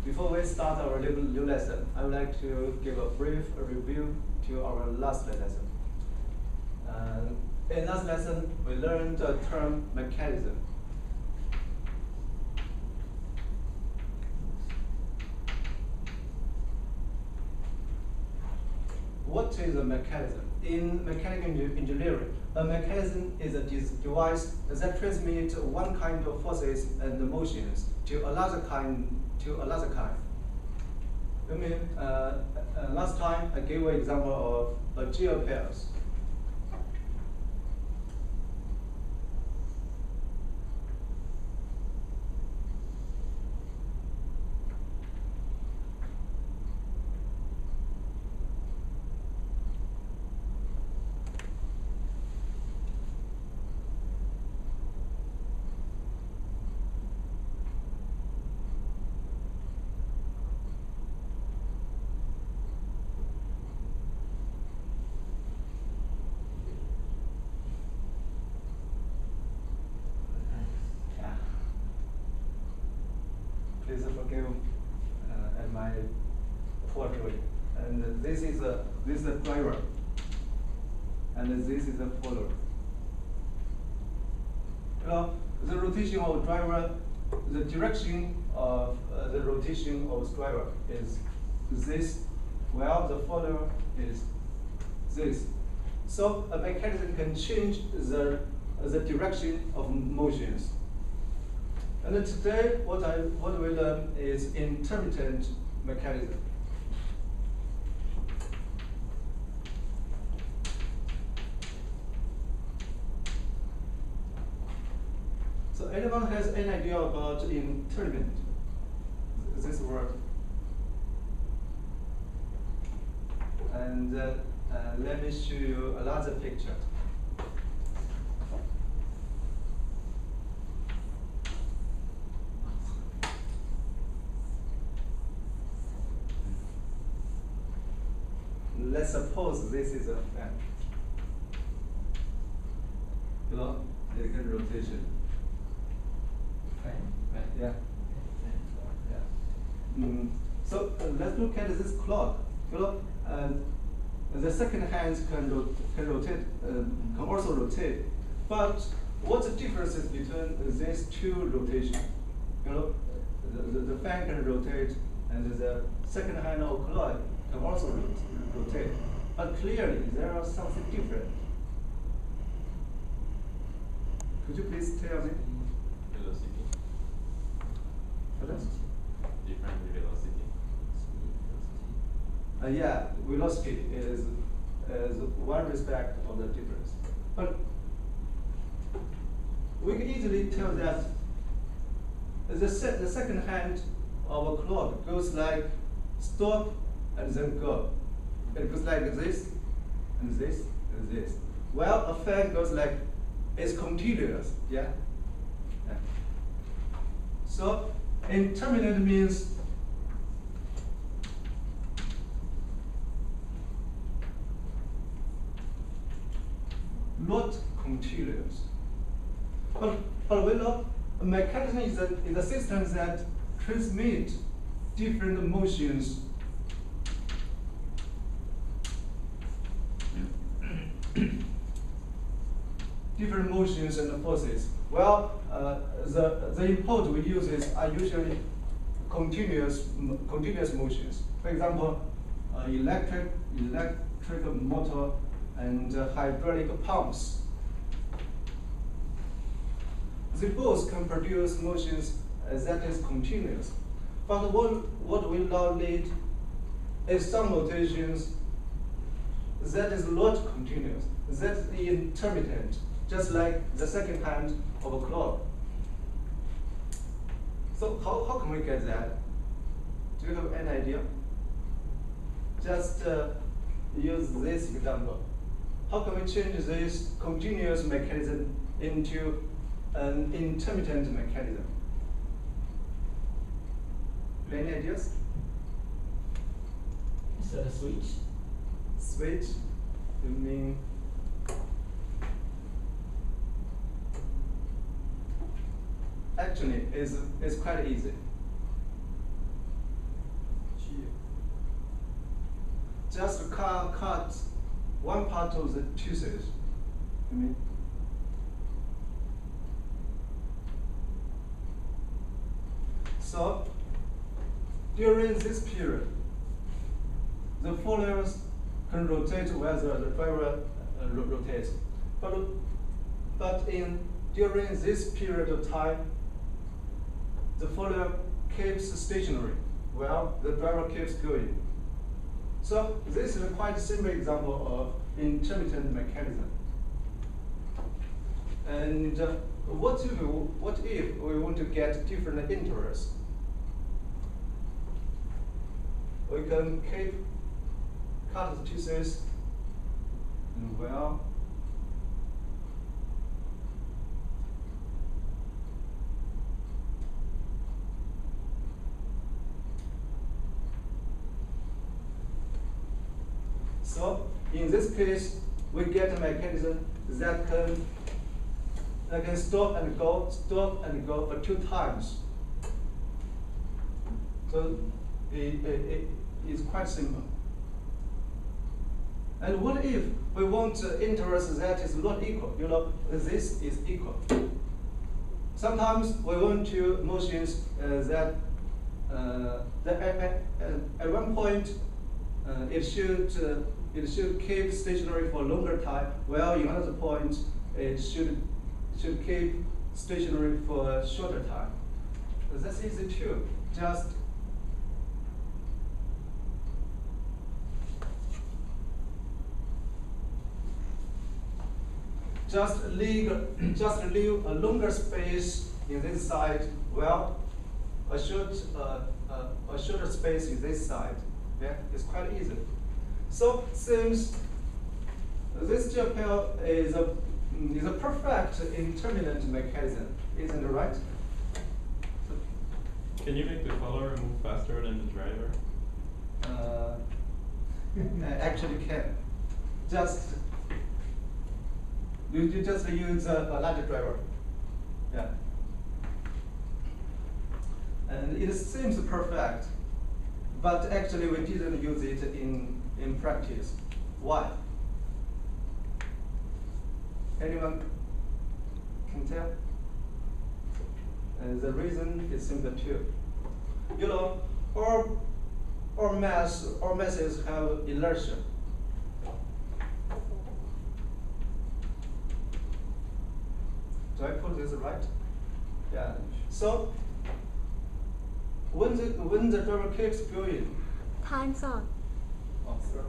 Before we start our new lesson, I would like to give a brief review to our last lesson. In last lesson, we learned the term mechanism. What is a mechanism? In mechanical engineering, a mechanism is a device that transmits one kind of forces and motions to another kind. I mean, last time I gave an example of a gear pairs. Please forgive at my poor drawing. And this is a driver, and this is a follower. The rotation of driver, the direction of the rotation of driver is this, while the follower is this. So a mechanism can change the direction of motions. And today, what we learn is intermittent mechanism. So anyone has any idea about intermittent? This word? And let me show you another picture. Let's suppose this is a fan. It can rotation. Fan? Yeah. So let's look at this clock. The second hand can rotate, can also rotate. But what's the difference between these two rotations? The fan can rotate, and the second hand of clock can also rotate. But clearly, there is something different. Could you please tell me? Velocity. What else? Different velocity. Yeah, velocity is one respect of the difference. But we can easily tell that the second hand of a clock goes like stop and then go. It goes like this, and this, and this. Well, a fan goes like, it's continuous, yeah? So, intermittent means not continuous. But we know a mechanism is a system that transmits different motions and forces. Well, the input we use are usually continuous motions. For example, electric motor and hydraulic pumps. They both can produce motions that is continuous. But what we now need is some rotations that is not continuous, that is intermittent, just like the second hand of a clock. So how can we get that? Do you have any idea? Just use this example. How can we change this continuous mechanism into an intermittent mechanism? Any ideas? Is that a switch? Switch? You mean? Actually, it's quite easy. just cut one part of the tooth. You mean? So during this period, the foliars can rotate whether the driver rotates. But during this period of time, the foliar keeps stationary while the driver keeps going. So this is a quite simple example of intermittent mechanism. And what if we want to get different intervals? We can cut the tooth and well. So in this case, we get a mechanism that can stop and go for 2 times. So it is quite simple. And what if we want intervals that is not equal? You know, this is equal. Sometimes we want to motions that at one point it should keep stationary for a longer time, while in another point it should keep stationary for a shorter time. That's easy too. Just leave a longer space in this side, while a shorter space in this side. Yeah, it's quite easy. So since this gel is a perfect intermittent mechanism, isn't it right? Can you make the follower move faster than the driver? Actually can. You just use a larger driver. Yeah. And it seems perfect, but actually we didn't use it in practice. Why? Anyone can tell? And the reason is simple too. You know, all masses have inertia. Do I put this right? Yeah. So when the driver keeps going. Time's on. Oh, sorry.